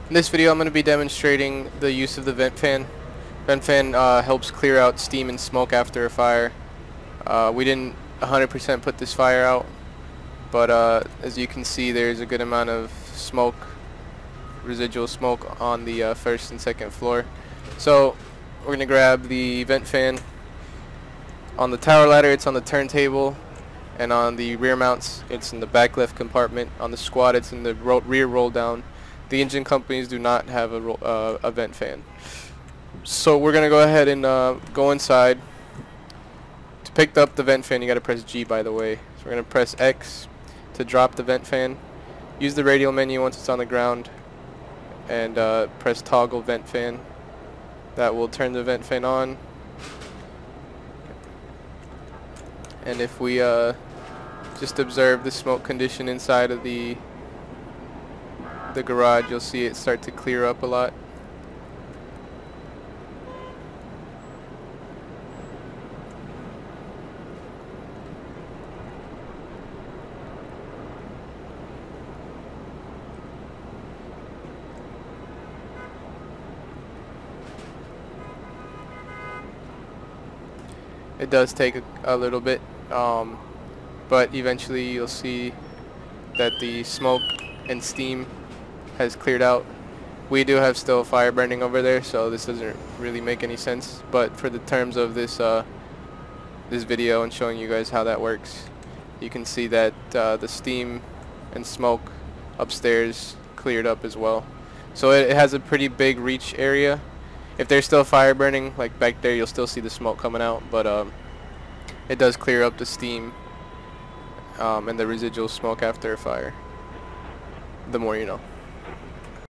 In this video I'm going to be demonstrating the use of the vent fan. Vent fan helps clear out steam and smoke after a fire. We didn't 100% put this fire out, but as you can see, there's a good amount of smoke, residual smoke on the first and second floor. So we're going to grab the vent fan. On the tower ladder it's on the turntable, and on the rear mounts it's in the back left compartment. On the squad it's in the rear roll down. The engine companies do not have a vent fan. So we're gonna go ahead and go inside. To pick up the vent fan you gotta press G, by the way. So we're gonna press X to drop the vent fan. Use the radial menu once it's on the ground, and press toggle vent fan. That will turn the vent fan on. And if we just observe the smoke condition inside of the garage, you'll see it start to clear up a lot. It does take a little bit, but eventually you'll see that the smoke and steam has cleared out. We do have still fire burning over there, so this doesn't really make any sense, but for the terms of this this video and showing you guys how that works, you can see that the steam and smoke upstairs cleared up as well. So it has a pretty big reach area. If there's still fire burning, like back there, you'll still see the smoke coming out, but it does clear up the steam and the residual smoke after a fire. The more you know.